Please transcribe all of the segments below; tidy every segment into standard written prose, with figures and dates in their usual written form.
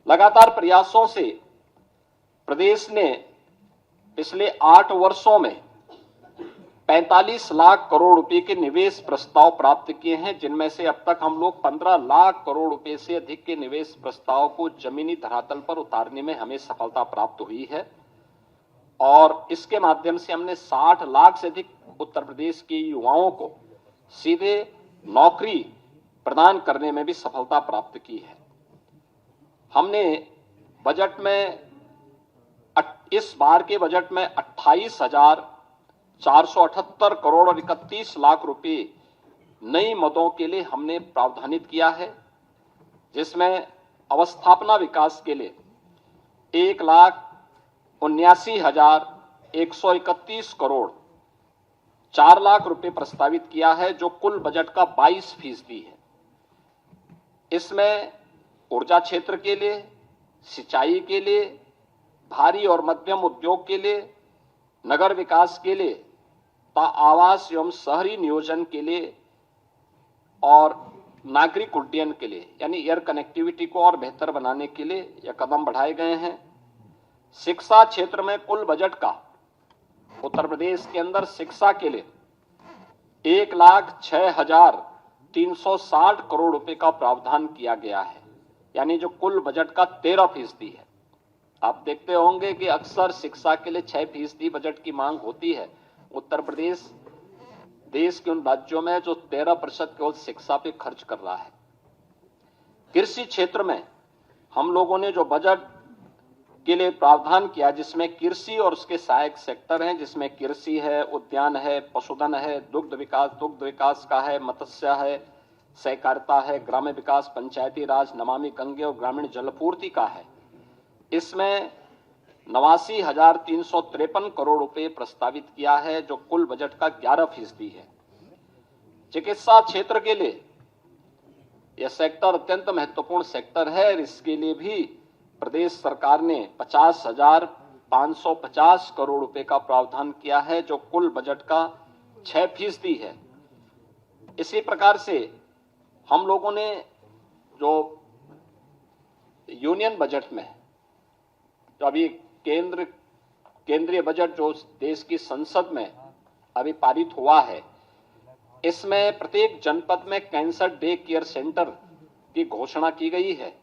लगातार प्रयासों से प्रदेश ने पिछले 8 वर्षों में 45 लाख करोड़ रुपए के निवेश प्रस्ताव प्राप्त किए हैं, जिनमें से अब तक हम लोग 15 लाख करोड़ रुपए से अधिक के निवेश प्रस्ताव को जमीनी धरातल पर उतारने में हमें सफलता प्राप्त हुई है और इसके माध्यम से हमने 60 लाख से अधिक उत्तर प्रदेश के युवाओं को सीधे नौकरी प्रदान करने में भी सफलता प्राप्त की है। हमने बजट में इस बार के बजट में 28,478 करोड़ और 31 लाख रुपए नई मदों के लिए हमने प्रावधानित किया है, जिसमें अवस्थापना विकास के लिए 1,79,131 करोड़ 4 लाख रुपए प्रस्तावित किया है, जो कुल बजट का 22% है। इसमें ऊर्जा क्षेत्र के लिए, सिंचाई के लिए, भारी और मध्यम उद्योग के लिए, नगर विकास के लिए, आवास एवं शहरी नियोजन के लिए और नागरिक उड्डयन के लिए यानी एयर कनेक्टिविटी को और बेहतर बनाने के लिए यह कदम बढ़ाए गए हैं। शिक्षा क्षेत्र में कुल बजट का उत्तर प्रदेश के अंदर शिक्षा के लिए 1,06,360 करोड़ रुपए का प्रावधान किया गया है, यानी जो कुल बजट का 13% है। आप देखते होंगे कि अक्सर शिक्षा के लिए 6% बजट की मांग होती है। उत्तर प्रदेश देश के उन राज्यों में जो 13% केवल शिक्षा पे खर्च कर रहा है। कृषि क्षेत्र में हम लोगों ने जो बजट के लिए प्रावधान किया, जिसमें कृषि और उसके सहायक सेक्टर हैं, जिसमें कृषि है, उद्यान है, पशुधन है, दुग्ध विकास का है, मत्स्य है, सहकारिता है, ग्राम्य विकास, पंचायती राज, नमामि गंगे और ग्रामीण जलपूर्ति का है। इसमें 89,353 करोड़ रुपए प्रस्तावित किया है, जो कुल बजट का 11% है। चिकित्सा क्षेत्र के लिए यह सेक्टर अत्यंत महत्वपूर्ण सेक्टर है और इसके लिए भी प्रदेश सरकार ने 50,550 करोड़ रुपए का प्रावधान किया है, जो कुल बजट का 6% है। इसी प्रकार से हम लोगों ने जो यूनियन बजट में जो अभी केंद्रीय बजट जो देश की संसद में अभी पारित हुआ है, इसमें प्रत्येक जनपद में कैंसर डे केयर सेंटर की घोषणा की गई है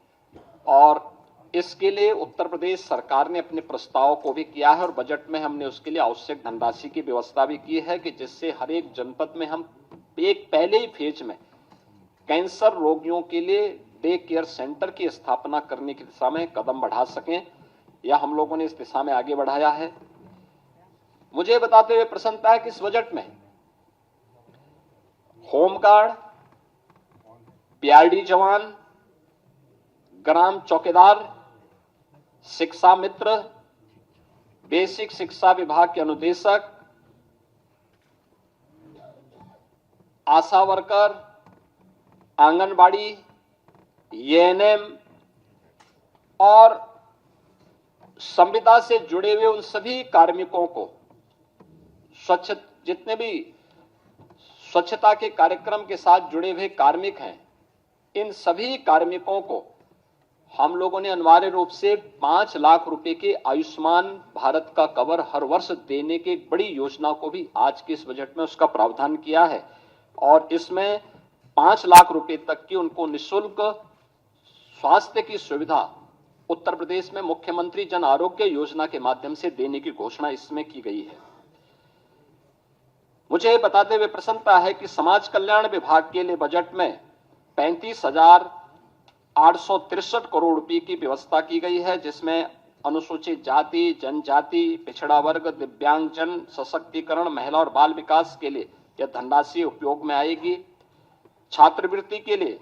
और इसके लिए उत्तर प्रदेश सरकार ने अपने प्रस्ताव को भी किया है और बजट में हमने उसके लिए आवश्यक धनराशि की व्यवस्था भी की है कि जिससे हर एक जनपद में हम एक पहले ही फेज में कैंसर रोगियों के लिए डे केयर सेंटर की स्थापना करने की दिशा में कदम बढ़ा सकें। या हम लोगों ने इस दिशा में आगे बढ़ाया है। मुझे बताते हुए प्रसन्नता है कि इस बजट में होमगार्ड, पीआरडी जवान, ग्राम चौकीदार, शिक्षा मित्र, बेसिक शिक्षा विभाग के अनुदेशक, आशा वर्कर, आंगनबाड़ी, एएनएम और संविदा से जुड़े हुए उन सभी कार्मिकों को जितने भी स्वच्छता के कार्यक्रम के साथ जुड़े हुए कार्मिक हैं, इन सभी कार्मिकों को हम लोगों ने अनिवार्य रूप से 5 लाख रुपए के आयुष्मान भारत का कवर हर वर्ष देने की एक बड़ी योजना को भी आज के इस बजट में उसका प्रावधान किया है और इसमें 5 लाख रुपए तक की उनको निःशुल्क स्वास्थ्य की सुविधा उत्तर प्रदेश में मुख्यमंत्री जन आरोग्य योजना के माध्यम से देने की घोषणा इसमें की गई है। मुझे बताते हुए प्रसन्नता है कि समाज कल्याण विभाग के लिए बजट में 35,863 करोड़ रुपए की व्यवस्था की गई है, जिसमें अनुसूचित जाति, जनजाति, पिछड़ा वर्ग, दिव्यांगजन सशक्तिकरण, महिला और बाल विकास के लिए यह धनराशि उपयोग में आएगी। छात्रवृत्ति के लिए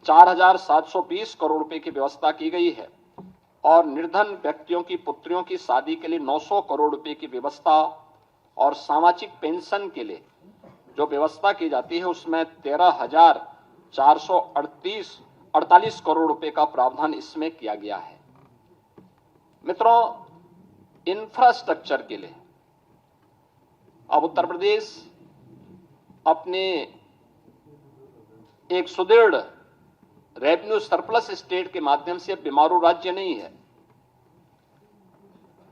4,720 करोड़ रुपए की व्यवस्था की गई है और निर्धन व्यक्तियों की पुत्रियों की शादी के लिए 900 करोड़ रुपए की व्यवस्था और सामाजिक पेंशन के लिए जो व्यवस्था की जाती है उसमें 13,448 करोड़ रुपए का प्रावधान इसमें किया गया है। मित्रों, इंफ्रास्ट्रक्चर के लिए अब उत्तर प्रदेश अपने एक सुदृढ़ रेवेन्यू सरप्लस स्टेट के माध्यम से बीमारू राज्य नहीं है।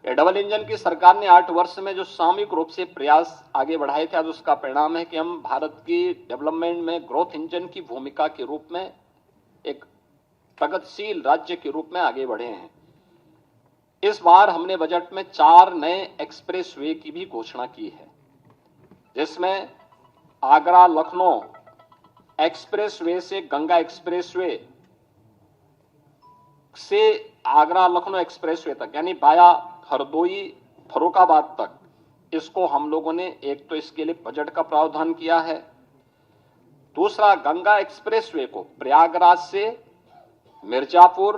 ये डबल इंजन की सरकार ने 8 वर्ष में जो सामूहिक रूप से प्रयास आगे बढ़ाए थे, आज उसका परिणाम है कि हम भारत की डेवलपमेंट में ग्रोथ इंजन की भूमिका के रूप में एक प्रगतिशील राज्य के रूप में आगे बढ़े हैं। इस बार हमने बजट में 4 नए एक्सप्रेसवे की भी घोषणा की है, जिसमें आगरा लखनऊ एक्सप्रेसवे से गंगा एक्सप्रेसवे से आगरा लखनऊ एक्सप्रेसवे तक, यानी बाया हरदोई फर्रुखाबाद तक, इसको हम लोगों ने एक तो इसके लिए बजट का प्रावधान किया है। दूसरा, गंगा एक्सप्रेसवे को प्रयागराज से मिर्जापुर,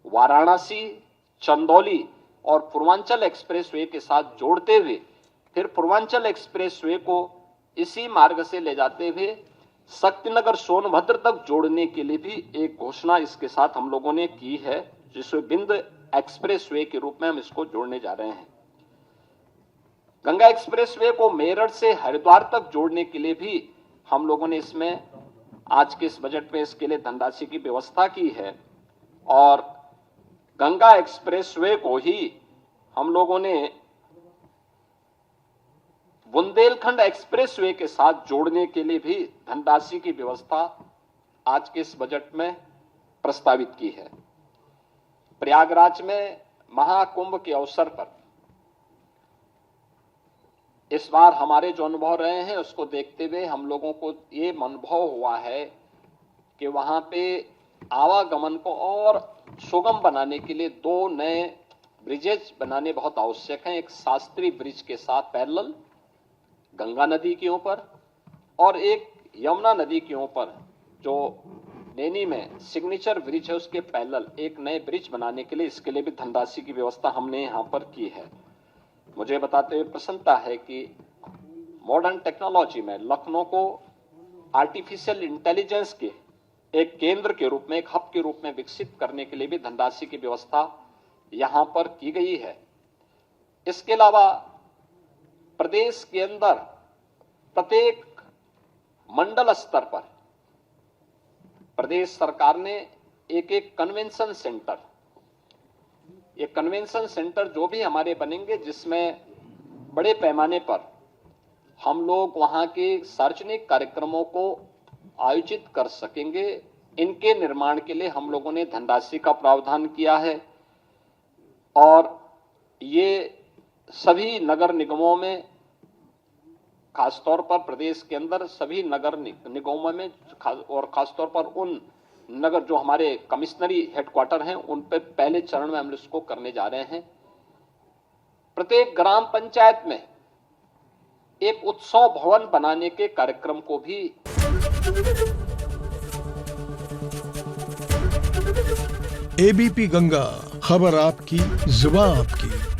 वाराणसी, चंदौली और पूर्वांचल एक्सप्रेसवे के साथ जोड़ते हुए फिर पूर्वांचल एक्सप्रेसवे को इसी मार्ग से ले जाते हुए शक्तिनगर सोनभद्र तक जोड़ने के लिए भी एक घोषणा इसके साथ हम लोगों ने की है, जिसमें बिंद एक्सप्रेसवे के रूप में हम इसको जोड़ने जा रहे हैं। गंगा एक्सप्रेसवे को मेरठ से हरिद्वार तक जोड़ने के लिए भी हम लोगों ने इसमें आज के इस बजट में इसके लिए धनराशि की व्यवस्था की है। और गंगा एक्सप्रेसवे को ही हम लोगों ने बुंदेलखंड एक्सप्रेसवे के साथ जोड़ने के लिए भी धनराशि की व्यवस्था आज के इस बजट में प्रस्तावित की है। प्रयागराज में महाकुंभ के अवसर पर इस बार हमारे जो अनुभव रहे हैं उसको देखते हुए हम लोगों को ये अनुभव हुआ है कि वहां पे आवागमन को और सुगम बनाने के लिए 2 नए ब्रिजेज बनाने बहुत आवश्यक हैं। एक शास्त्री ब्रिज के साथ पैरेलल गंगा नदी के ऊपर और एक यमुना नदी के ऊपर जो नैनी में सिग्नेचर ब्रिज है उसके पैरेलल एक नए ब्रिज बनाने के लिए, इसके लिए भी धनराशि की व्यवस्था हमने यहाँ पर की है। मुझे बताते हुए प्रसन्नता है कि मॉडर्न टेक्नोलॉजी में लखनऊ को आर्टिफिशियल इंटेलिजेंस के एक केंद्र के रूप में, एक हब के रूप में विकसित करने के लिए भी धनराशि की व्यवस्था यहां पर की गई है। इसके अलावा प्रदेश के अंदर प्रत्येक मंडल स्तर पर प्रदेश सरकार ने एक कन्वेंशन सेंटर, ये कन्वेंशन सेंटर जो भी हमारे बनेंगे जिसमें बड़े पैमाने पर हम लोग वहां के सार्वजनिक कार्यक्रमों को आयोजित कर सकेंगे, इनके निर्माण के लिए हम लोगों ने धनराशि का प्रावधान किया है। और ये सभी नगर निगमों में, खासतौर पर प्रदेश के अंदर सभी नगर निगमों में और खासतौर पर उन नगर जो हमारे कमिश्नरी हेडक्वार्टर हैं उन पर पहले चरण में हम इसको करने जा रहे हैं। प्रत्येक ग्राम पंचायत में एक उत्सव भवन बनाने के कार्यक्रम को भी एबीपी गंगा, खबर आपकी, जुबान आपकी।